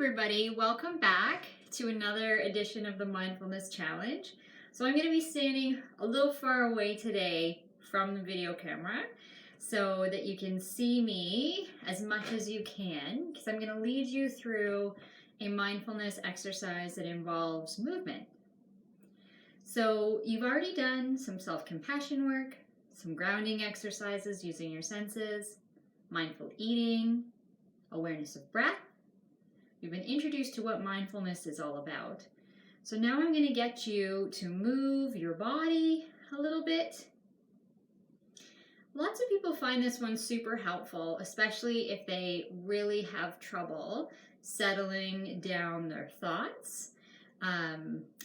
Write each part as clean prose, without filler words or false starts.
everybody, welcome back to another edition of the Mindfulness Challenge. So I'm going to be standing a little far away today from the video camera so that you can see me as much as you can, because I'm going to lead you through a mindfulness exercise that involves movement. So you've already done some self-compassion work, some grounding exercises using your senses, mindful eating, awareness of breath. You've been introduced to what mindfulness is all about. So now I'm going to get you to move your body a little bit. Lots of people find this one super helpful, especially if they really have trouble settling down their thoughts,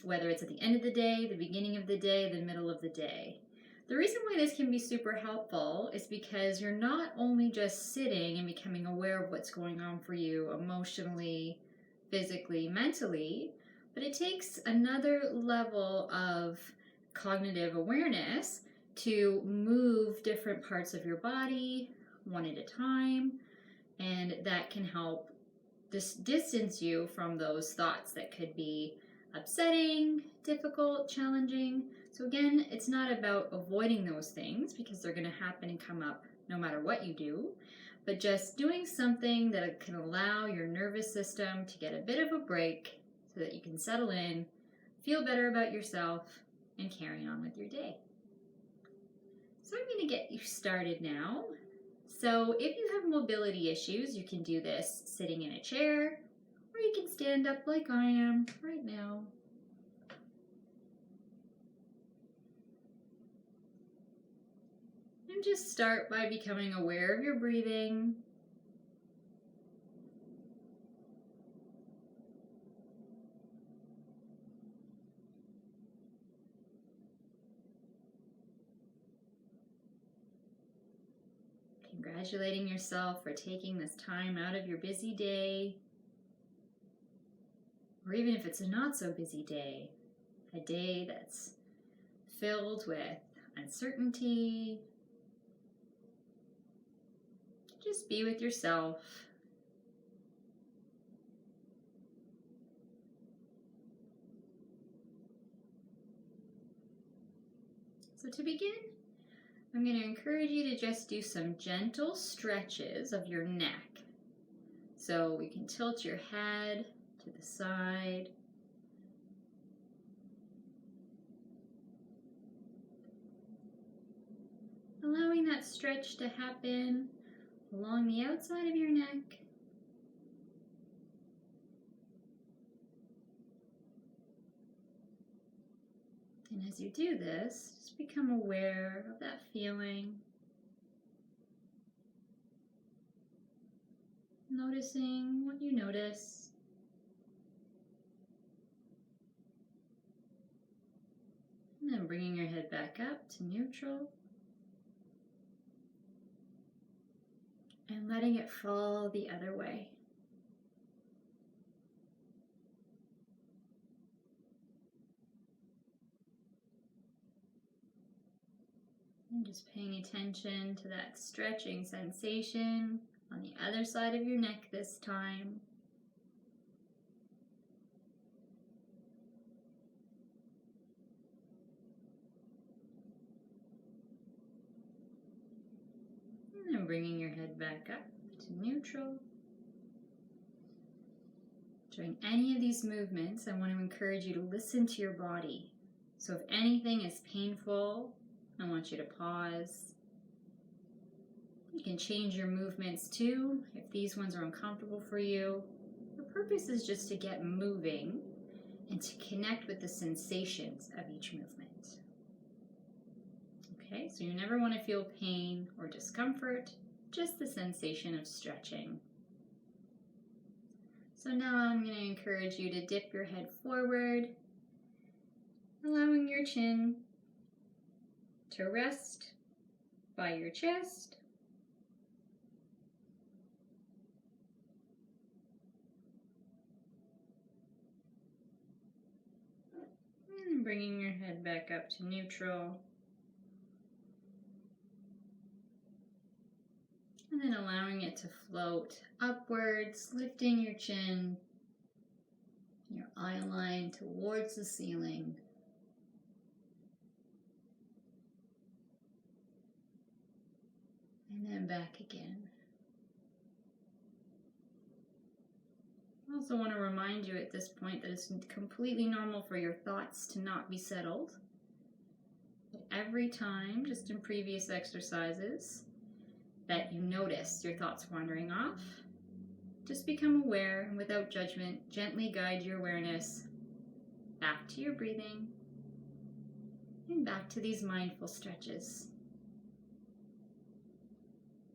whether it's at the end of the day, the beginning of the day, the middle of the day. The reason why this can be super helpful is because you're not only just sitting and becoming aware of what's going on for you emotionally, physically, mentally, but it takes another level of cognitive awareness to move different parts of your body one at a time, and that can help distance you from those thoughts that could be upsetting, difficult, challenging. So again, it's not about avoiding those things because they're going to happen and come up no matter what you do, but just doing something that can allow your nervous system to get a bit of a break so that you can settle in, feel better about yourself, and carry on with your day. So I'm going to get you started now. So if you have mobility issues, you can do this sitting in a chair, or you can stand up like I am right now. And just start by becoming aware of your breathing. Congratulating yourself for taking this time out of your busy day, or even if it's a not so busy day, a day that's filled with uncertainty. Just be with yourself. So to begin, I'm going to encourage you to just do some gentle stretches of your neck. So we can tilt your head to the side. Allowing that stretch to happen along the outside of your neck. And as you do this, just become aware of that feeling. Noticing what you notice. And then bringing your head back up to neutral. And letting it fall the other way. And just paying attention to that stretching sensation on the other side of your neck this time. And then bringing your head back up to neutral. During any of these movements, I want to encourage you to listen to your body. So if anything is painful, I want you to pause. You can change your movements too if these ones are uncomfortable for you. The purpose is just to get moving and to connect with the sensations of each movement. Okay, so you never want to feel pain or discomfort, just the sensation of stretching. So now I'm going to encourage you to dip your head forward, allowing your chin to rest by your chest. And bringing your head back up to neutral. And then allowing it to float upwards, lifting your chin Your eye line towards the ceiling. And then back again. I also want to remind you at this point that it's completely normal for your thoughts to not be settled. But every time, just in previous exercises, that you notice your thoughts wandering off, just become aware and without judgment, gently guide your awareness back to your breathing and back to these mindful stretches.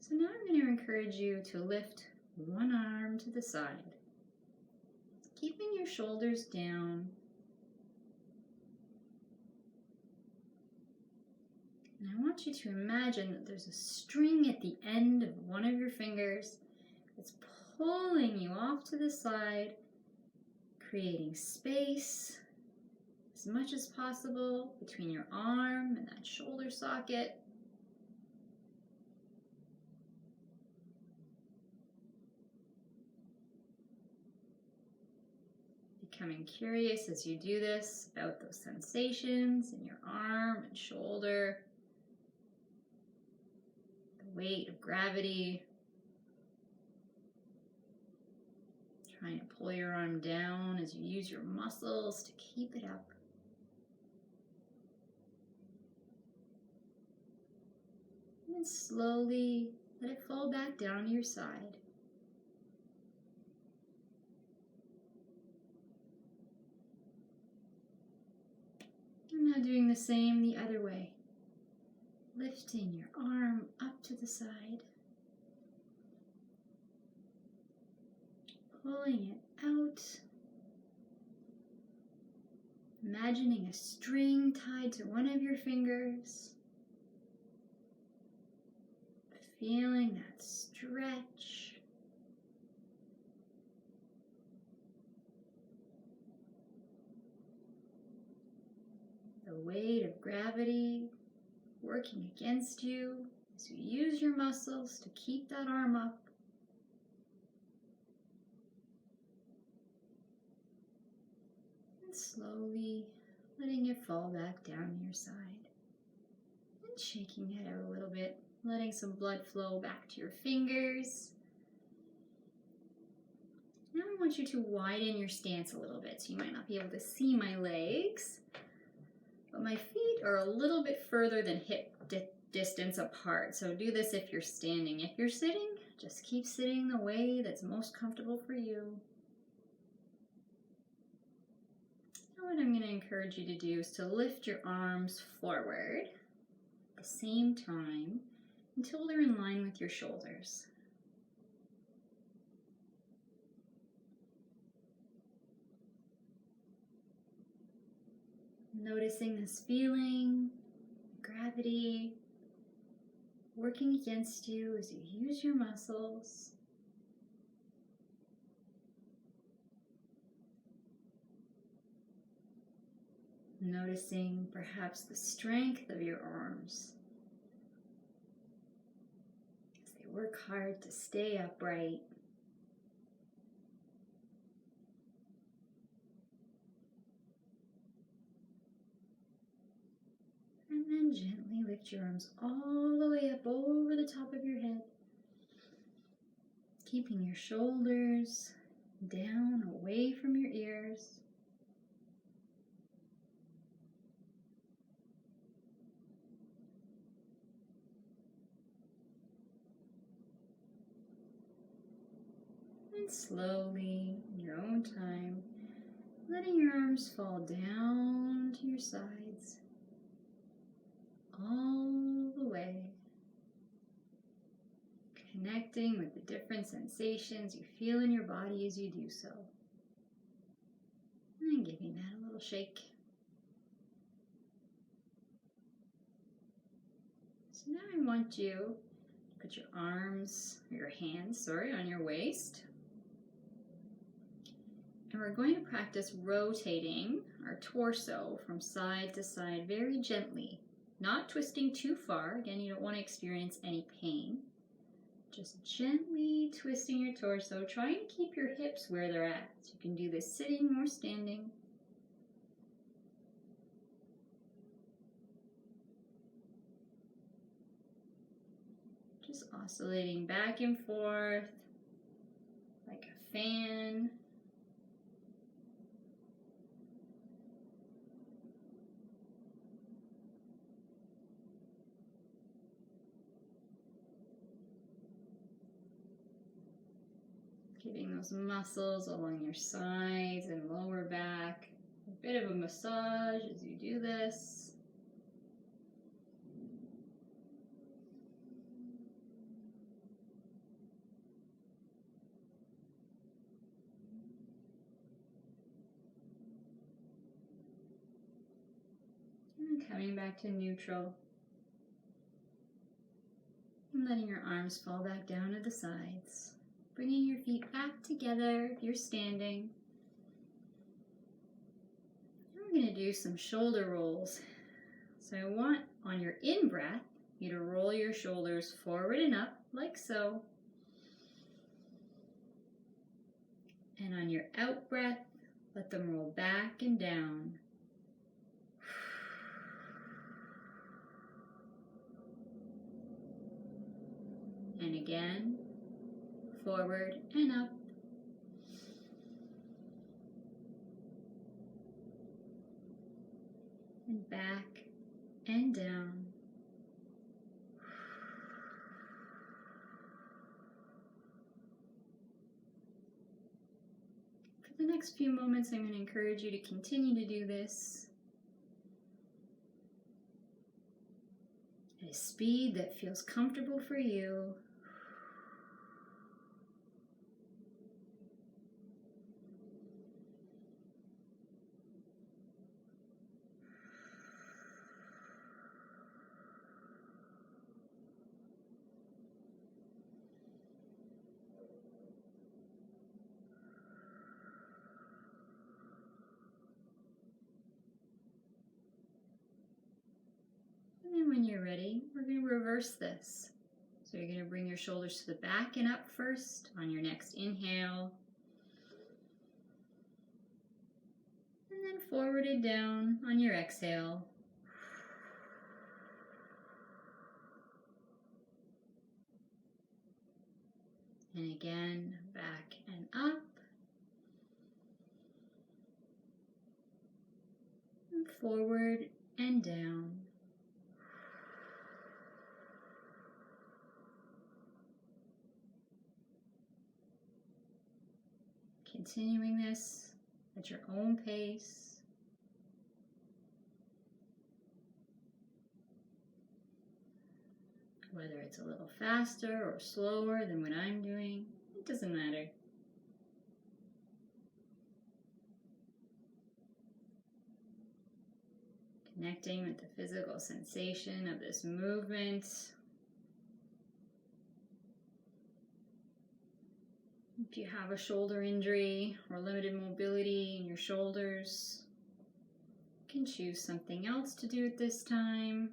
So now I'm going to encourage you to lift one arm to the side, keeping your shoulders down. And I want you to imagine that there's a string at the end of one of your fingers that's pulling you off to the side, creating space as much as possible between your arm and that shoulder socket. Becoming curious as you do this about those sensations in your arm and shoulder, the weight of gravity, trying to pull your arm down as you use your muscles to keep it up. And then slowly let it fall back down to your side. And now doing the same the other way. Lifting your arm up to the side. Pulling it out. Imagining a string tied to one of your fingers. Feeling that stretch. The weight of gravity working against you as you use your muscles to keep that arm up. And slowly letting it fall back down your side. And shaking it out a little bit, letting some blood flow back to your fingers. Now I want you to widen your stance a little bit, so you might not be able to see my legs. But my feet are a little bit further than hip distance apart. So do this if you're standing. If you're sitting, just keep sitting the way that's most comfortable for you. Now what I'm going to encourage you to do is to lift your arms forward at the same time until they're in line with your shoulders. Noticing this feeling, gravity working against you as you use your muscles. Noticing perhaps the strength of your arms as they work hard to stay upright. And then gently lift your arms all the way up over the top of your head, keeping your shoulders down away from your ears. And slowly, in your own time, letting your arms fall down to your sides, all the way, connecting with the different sensations you feel in your body as you do so, and giving that a little shake. So now I want you to put your hands on your waist. And we're going to practice rotating our torso from side to side very gently, not twisting too far. Again, you don't want to experience any pain. Just gently twisting your torso. Try and keep your hips where they're at. So you can do this sitting or standing. Just oscillating back and forth like a fan. Giving those muscles along your sides and lower back a bit of a massage as you do this. And coming back to neutral. And letting your arms fall back down to the sides. Bringing your feet back together if you're standing. And we're going to do some shoulder rolls. So I want on your in-breath you to roll your shoulders forward and up like so. And on your out-breath, let them roll back and down. And again, forward and up. And back and down. For the next few moments, I'm going to encourage you to continue to do this at a speed that feels comfortable for you. And then when you're ready, we're going to reverse this. So you're going to bring your shoulders to the back and up first on your next inhale. And then forward and down on your exhale. And again, back and up. And forward and down. Continuing this at your own pace. Whether it's a little faster or slower than what I'm doing, it doesn't matter. Connecting with the physical sensation of this movement. If you have a shoulder injury or limited mobility in your shoulders, you can choose something else to do at this time,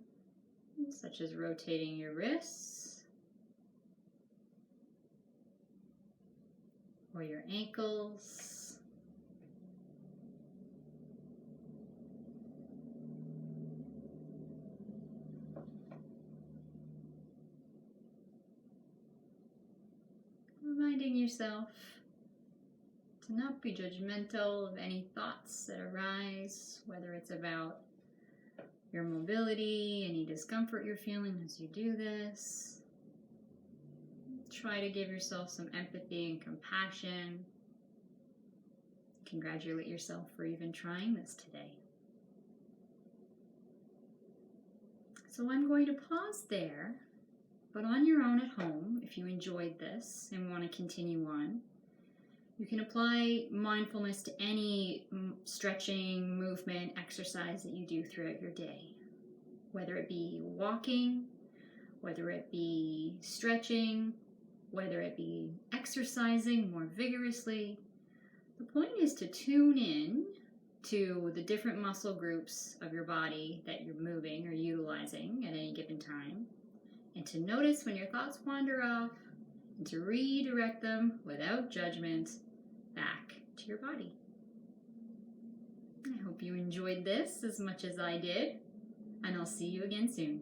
such as rotating your wrists or your ankles. Reminding yourself to not be judgmental of any thoughts that arise, whether it's about your mobility, any discomfort you're feeling as you do this. Try to give yourself some empathy and compassion. Congratulate yourself for even trying this today. So I'm going to pause there. But on your own at home, if you enjoyed this and want to continue on, you can apply mindfulness to any stretching, movement, exercise that you do throughout your day. Whether it be walking, whether it be stretching, whether it be exercising more vigorously. The point is to tune in to the different muscle groups of your body that you're moving or utilizing at any given time. And to notice when your thoughts wander off, and to redirect them without judgment back to your body. I hope you enjoyed this as much as I did, and I'll see you again soon.